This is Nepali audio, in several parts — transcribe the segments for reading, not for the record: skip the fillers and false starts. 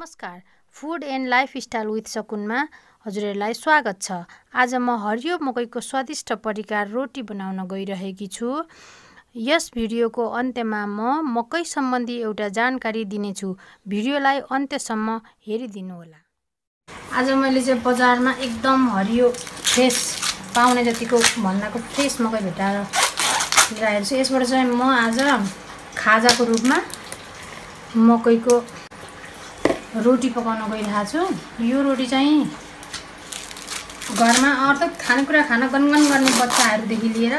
नमस्कार, फूड एन्ड लाइफस्टाइल विथ सकुनमा हजुरहरूलाई स्वागत छ। आज म हरियो मकैको स्वादिष्ट परिकार रोटी बनाउन गइरहेकी छु। यस भिडियोको अन्त्यमा म मकै सम्बन्धी एउटा जानकारी दिनेछु। भिडियोलाई अन्त्यसम्म हेरिदिनु होला। आज मैले चाहिँ बजारमा एकदम हरियो फ्रेस पाउने जतिको भन्दाको फ्रेस मकै भेटाएर ल्याएको छु। यसबाट चाहिँ म आज खाजाको रूपमा मकैको रोटी पकाउन गइरहेको छु। यो रोटी चाहिँ घरमा अर्थात् खानेकुरा खान गनगन गर्ने बच्चाहरूदेखि लिएर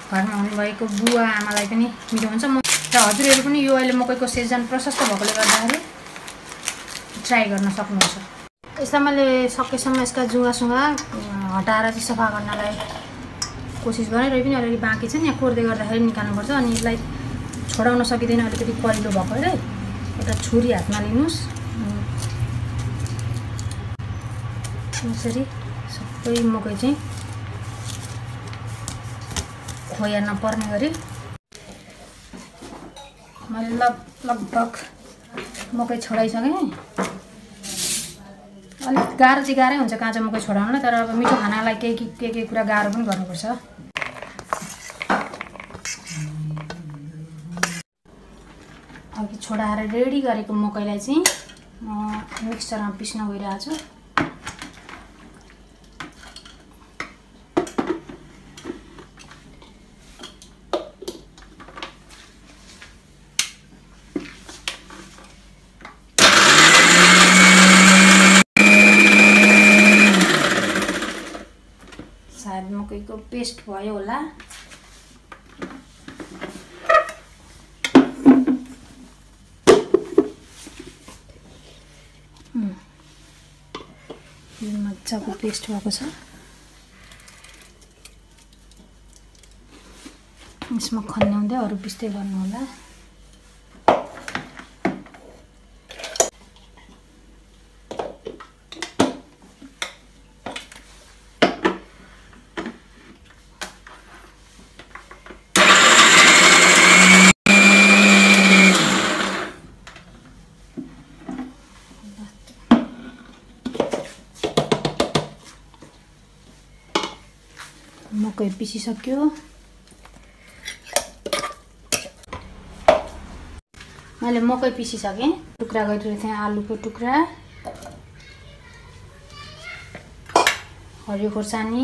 घरमा हुनुभएको बुवा आमालाई पनि मिठो हुन्छ। र हजुरहरू पनि यो अहिले मकैको सिजन प्रशस्त भएकोले गर्दाखेरि ट्राई गर्न सक्नुहुन्छ। यसलाई मैले सकेसम्म यसका जुगासुगा हटाएर चाहिँ सफा गर्नलाई कोसिस गरेँ, र पनि अलिअलि बाँकी छ नि, यहाँ कोर्दै गर्दाखेरि निकाल्नुपर्छ। अनि यसलाई छोडाउन सकिँदैन, अलिकति कलिलो भएकोले एउटा छुरी हातमा लिनुहोस्। यसरी सबै मकै चाहिँ खोया नपर्ने गरी मैले लगभग मकै छोडाइसकेँ। अलिक गाह्रो चाहिँ गाह्रै हुन्छ काँचो मकै छोडाउनलाई, तर अब मिठो खानालाई केही कुरा गाह्रो पनि गर्नुपर्छ। अघि छोडाएर रेडी गरेको मकैलाई चाहिँ म मिक्सचरमा पिस्न गइरहेको छु। सायद मकैको पेस्ट भयो होला। यो मजाको पेस्ट भएको छ। यसमा खन्याउँदै अरू पिस्दै गर्नु होला। मकै पिसिसक्यो। मैले मकै पिसिसकेँ। टुक्रा गरिरहेको थिएँ, आलुको टुक्रा, हरियो खोर्सानी,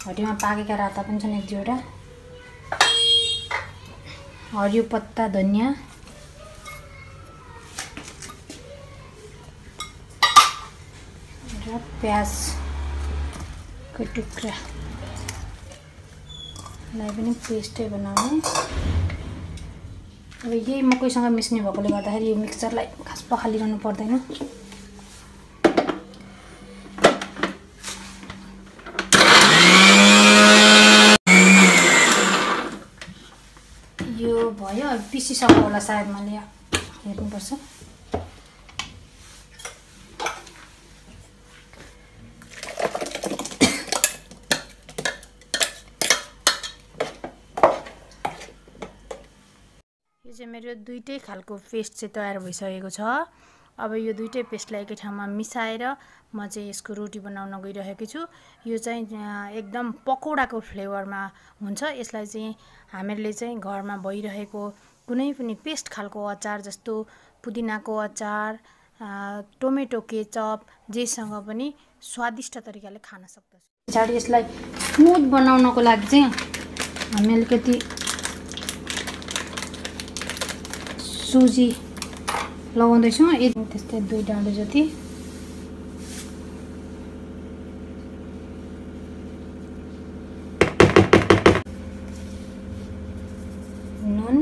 हरियोमा पाकेका राता पनि छन् एक दुईवटा, हरियो पत्ता धनियाँ, र प्याजको टुक्रा लाई पनि पेस्टै बनाउने। अब यही मकैसँग मिस्ने भएकोले गर्दाखेरि यो मिक्सचरलाई खास पखालिरहनु पर्दैन। यो भयो, पिसिसक्यो होला सायद, मैले हेर्नुपर्छ। यो चाहिँ मेरो दुईटै खालको पेस्ट चाहिँ तयार भइसकेको छ। अब यो दुईटै पेस्टलाई एकै ठाउँमा मिसाएर म चाहिँ यसको रोटी बनाउन गइरहेको छु। यो चाहिँ एकदम पकौडाको फ्लेभरमा हुन्छ। यसलाई चाहिँ हामीहरूले चाहिँ घरमा भइरहेको कुनै पनि पेस्ट खालको अचार जस्तो पुदिनाको अचार, टोमेटो केचप, जेसँग पनि स्वादिष्ट तरिकाले खान सक्दछ। पछाडि यसलाई स्मुथ बनाउनको लागि चाहिँ हामी अलिकति सुजी लगाउँदैछौँ, त्यस्तै 2 डाँडो जति। नुन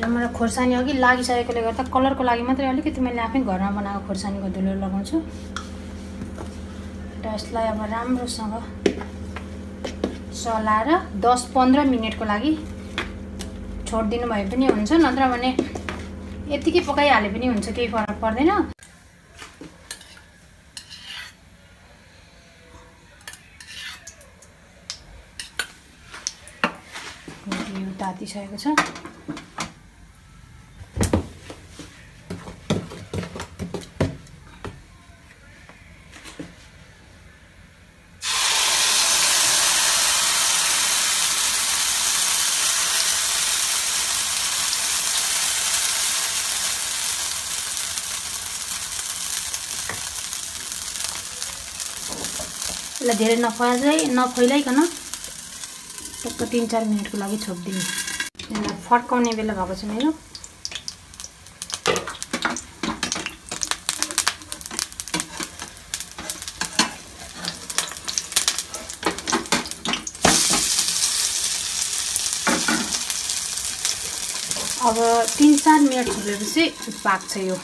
र मेरो खोर्सानी अघि लागिसकेकोले गर्दा कलरको लागि मात्रै अलिकति मैले आफै घरमा बनाएको खोर्सानीको धुलो लगाउँछु। र यसलाई अब राम्रोसँग चलाएर 10-15 मिनटको लागि छोडिदिनु भए पनि हुन्छ, नत्र भने यतिकै पकाइहाले पनि हुन्छ, केही फरक पर्दैन। यो तातिसकेको छ। यसलाई धेरै नफैलाइकन टक्क 3-4 मिनेटको लागि छोप्दिनु। यसलाई फर्काउने बेला भएको छ मेरो। अब 3-4 मिनेट छोपेपछि पाक्छ यो।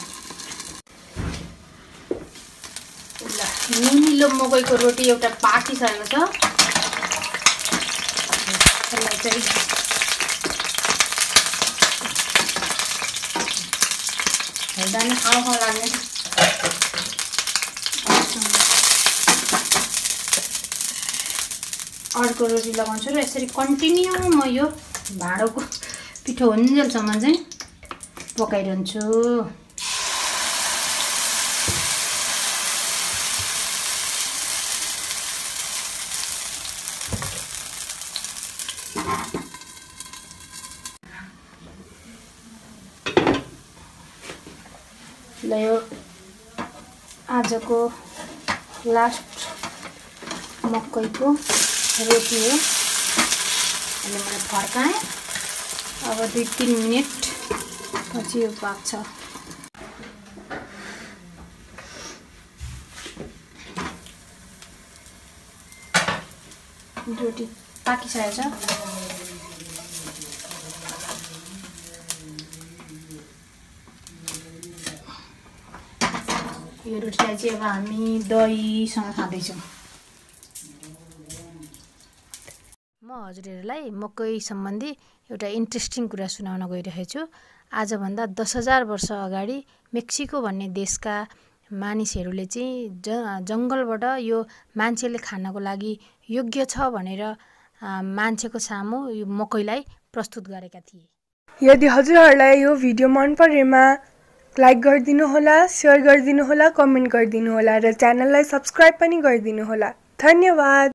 नुनिलो मकैको रोटी एउटा पाकिसकेको छ। यसलाई चाहिँ हेर्दा नि खाउ लाग्ने। अर्को रोटी लगाउँछु र यसरी कन्टिन्यू म यो भाँडोको पिठो हुन्जेलसम्म चाहिँ पकाइरहन्छु। ल यो आजको लास्ट मकैको रोटी हो। अहिले मैले फर्काएँ। अब 2-3 मिनेट पछि यो पाक्छ। रोटी पाकिसकेको छ। यो रोटीलाई चाहिँ अब हामी दहीसँग खाँदैछौँ। म हजुरहरूलाई मकै सम्बन्धी एउटा इन्ट्रेस्टिङ कुरा सुनाउन गइरहेको छु। आजभन्दा 10,000 वर्ष अगाडि मेक्सिको भन्ने देशका मानिसहरूले चाहिँ जङ्गलबाट यो मान्छेले खानको लागि योग्य छ भनेर मान्छेको सामु यो मकैलाई प्रस्तुत गरेका थिए। यदि हजुरहरूलाई यो भिडियो मन परेमा लाइक गरिदिनु होला, शेयर गरिदिनु होला, कमेन्ट गरिदिनु होला र च्यानललाई सब्स्क्राइब पनि गरिदिनु होला। धन्यवाद।